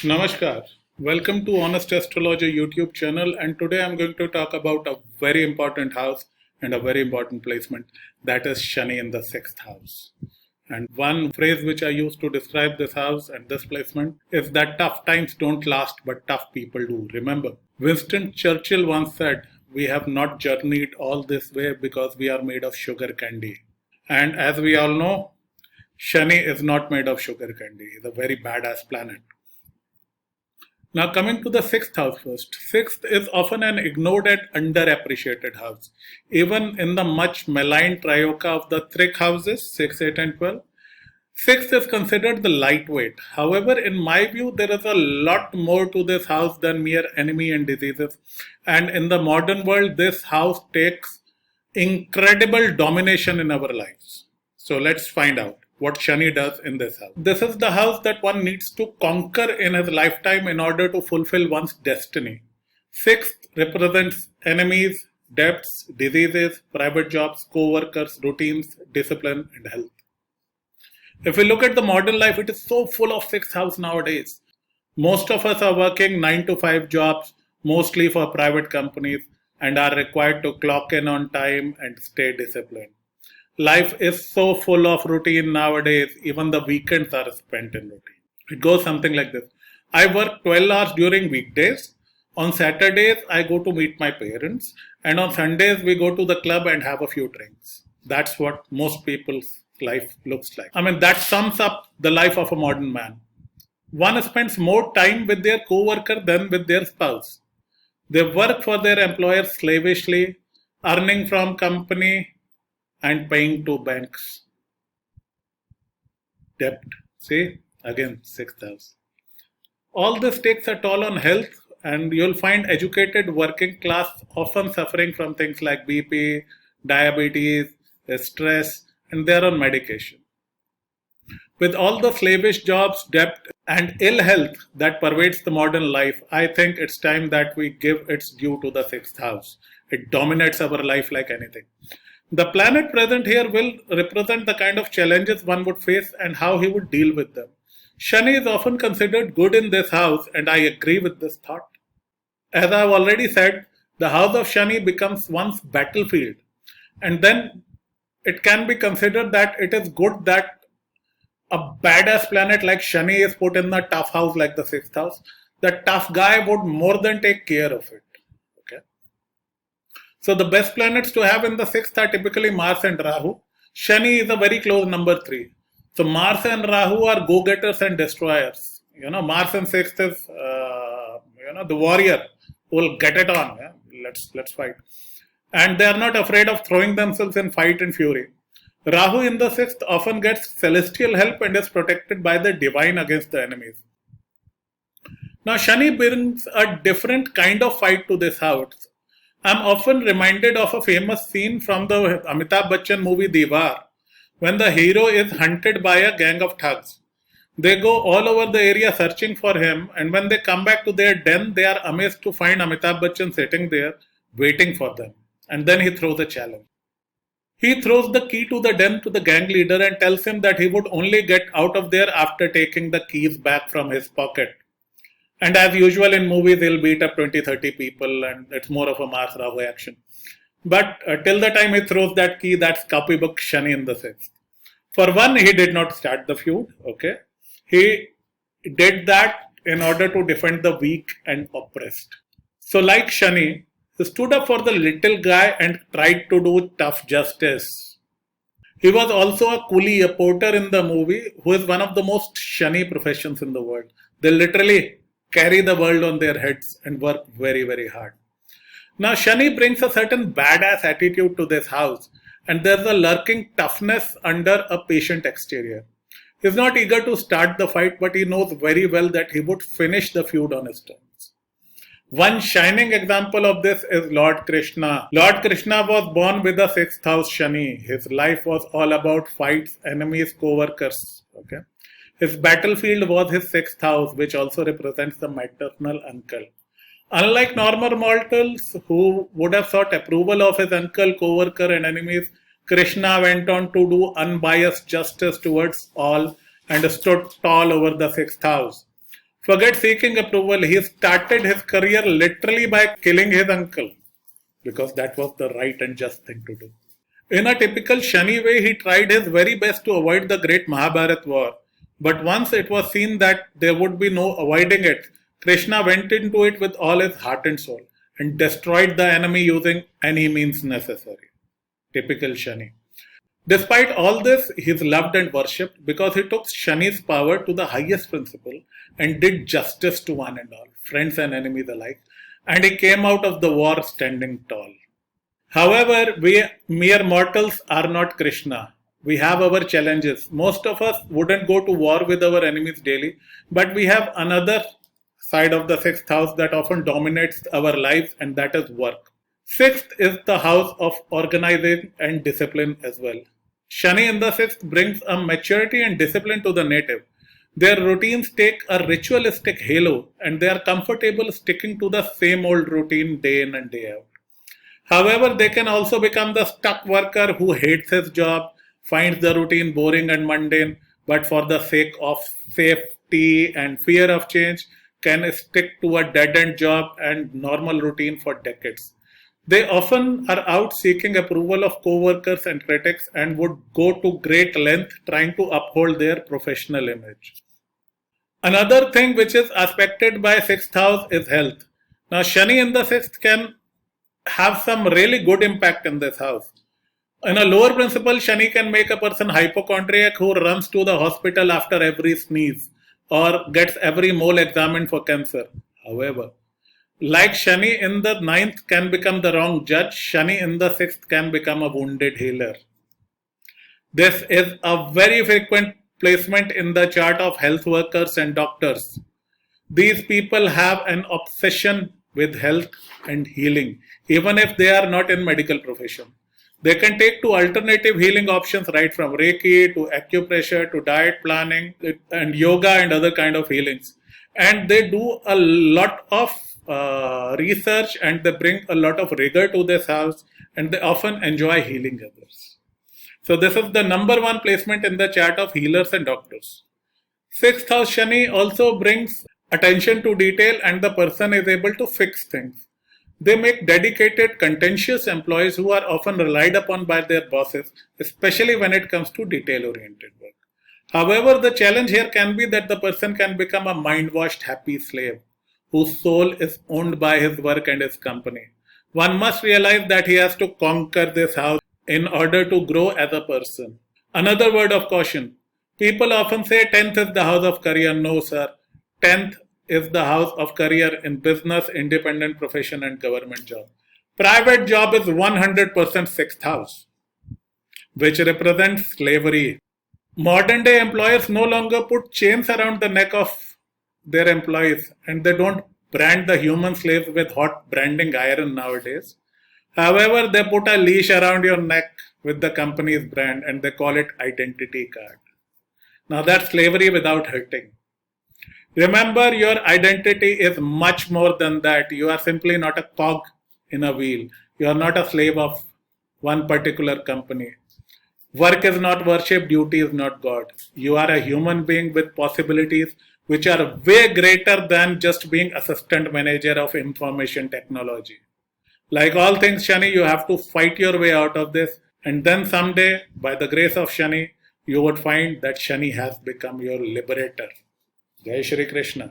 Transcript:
Namaskar. Welcome to Honest Astrology YouTube channel, and today I'm going to talk about a very important house and a very important placement, that is Shani in the sixth house. And one phrase which I use to describe this house and this placement is that tough times don't last but tough people do. Remember, Winston Churchill once said, "We have not journeyed all this way because we are made of sugar candy." And as we all know, Shani is not made of sugar candy. It's a very badass planet. Now, coming to the sixth house first. Sixth is often an ignored and underappreciated house. Even in the much maligned trioka of the trick houses, 6, 8, and 12, sixth is considered the lightweight. However, in my view, there is a lot more to this house than mere enemy and diseases. And in the modern world, this house takes incredible domination in our lives. So let's find out what Shani does in this house. This is the house that one needs to conquer in his lifetime in order to fulfill one's destiny. Sixth represents enemies, debts, diseases, private jobs, co-workers, routines, discipline, and health. If we look at the modern life, it is so full of sixth house nowadays. Most of us are working 9 to 5 jobs, mostly for private companies, and are required to clock in on time and stay disciplined. Life is so full of routine nowadays, even the weekends are spent in routine. It goes something like this. I work 12 hours during weekdays. On Saturdays, I go to meet my parents. And on Sundays, we go to the club and have a few drinks. That's what most people's life looks like. That sums up the life of a modern man. One spends more time with their co-worker than with their spouse. They work for their employer slavishly, earning from company and paying to banks. Debt. See, again, sixth house. All this takes a toll on health, and you'll find educated working class often suffering from things like BP, diabetes, stress, and they're on medication. With all the slavish jobs, debt, and ill health that pervades the modern life, I think it's time that we give its due to the sixth house. It dominates our life like anything. The planet present here will represent the kind of challenges one would face and how he would deal with them. Shani is often considered good in this house, and I agree with this thought. As I've already said, the house of Shani becomes one's battlefield, and then it can be considered that it is good that a badass planet like Shani is put in the tough house like the sixth house. The tough guy would more than take care of it. So the best planets to have in the sixth are typically Mars and Rahu. Shani is a very close number 3. So Mars and Rahu are go-getters and destroyers. Mars in sixth is, the warrior who will get it on. Yeah? Let's fight. And they are not afraid of throwing themselves in fight and fury. Rahu in the sixth often gets celestial help and is protected by the divine against the enemies. Now Shani brings a different kind of fight to this house. I'm often reminded of a famous scene from the Amitabh Bachchan movie Diwar, when the hero is hunted by a gang of thugs. They go all over the area searching for him, and when they come back to their den, they are amazed to find Amitabh Bachchan sitting there, waiting for them. And then he throws a challenge. He throws the key to the den to the gang leader and tells him that he would only get out of there after taking the keys back from his pocket. And as usual in movies, he'll beat up 20-30 people, and it's more of a Mars Rahu action. But till the time he throws that key, that's copybook Shani in the sixth. For one, he did not start the feud. Okay, he did that in order to defend the weak and oppressed. So like Shani, he stood up for the little guy and tried to do tough justice. He was also a coolie, a porter in the movie, who is one of the most Shani professions in the world. They literally carry the world on their heads and work very, very hard. Now, Shani brings a certain badass attitude to this house, and there's a lurking toughness under a patient exterior. He's not eager to start the fight, but he knows very well that he would finish the feud on his terms. One shining example of this is Lord Krishna. Lord Krishna was born with a sixth house Shani. His life was all about fights, enemies, co-workers. Okay. His battlefield was his sixth house, which also represents the maternal uncle. Unlike normal mortals who would have sought approval of his uncle, co-worker, and enemies, Krishna went on to do unbiased justice towards all and stood tall over the sixth house. Forget seeking approval. He started his career literally by killing his uncle because that was the right and just thing to do. In a typical Shani way, he tried his very best to avoid the great Mahabharat war. But once it was seen that there would be no avoiding it, Krishna went into it with all his heart and soul and destroyed the enemy using any means necessary. Typical Shani. Despite all this, he is loved and worshipped because he took Shani's power to the highest principle and did justice to one and all, friends and enemies alike, and he came out of the war standing tall. However, we mere mortals are not Krishna. We have our challenges. Most of us wouldn't go to war with our enemies daily, but we have another side of the sixth house that often dominates our lives, and that is work. Sixth is the house of organizing and discipline as well. Shani in the sixth brings a maturity and discipline to the native. Their routines take a ritualistic halo and they are comfortable sticking to the same old routine day in and day out. However, they can also become the stuck worker who hates his job, finds the routine boring and mundane, but for the sake of safety and fear of change, can stick to a dead end job and normal routine for decades. They often are out seeking approval of co-workers and critics and would go to great length trying to uphold their professional image. Another thing which is aspected by sixth house is health. Now, Shani in the sixth can have some really good impact in this house. In a lower principle, Shani can make a person hypochondriac who runs to the hospital after every sneeze or gets every mole examined for cancer. However, like Shani in the ninth can become the wrong judge, Shani in the sixth can become a wounded healer. This is a very frequent placement in the chart of health workers and doctors. These people have an obsession with health and healing, even if they are not in medical profession. They can take to alternative healing options right from Reiki to acupressure to diet planning and yoga and other kind of healings. And they do a lot of research and they bring a lot of rigor to this house and they often enjoy healing others. So this is the number one placement in the chart of healers and doctors. Sixth house Shani also brings attention to detail and the person is able to fix things. They make dedicated, contentious employees who are often relied upon by their bosses, especially when it comes to detail-oriented work. However, the challenge here can be that the person can become a mind-washed, happy slave whose soul is owned by his work and his company. One must realize that he has to conquer this house in order to grow as a person. Another word of caution. People often say 10th is the house of career. No, sir. 10th is the house of career in business, independent profession and government job. Private job is 100% sixth house, which represents slavery. Modern day employers no longer put chains around the neck of their employees and they don't brand the human slaves with hot branding iron nowadays. However, they put a leash around your neck with the company's brand and they call it identity card. Now that's slavery without hurting. Remember, your identity is much more than that. You are simply not a cog in a wheel. You are not a slave of one particular company. Work is not worship, duty is not God. You are a human being with possibilities which are way greater than just being assistant manager of information technology. Like all things Shani, you have to fight your way out of this and then someday, by the grace of Shani, you would find that Shani has become your liberator. Jai Shri Krishna.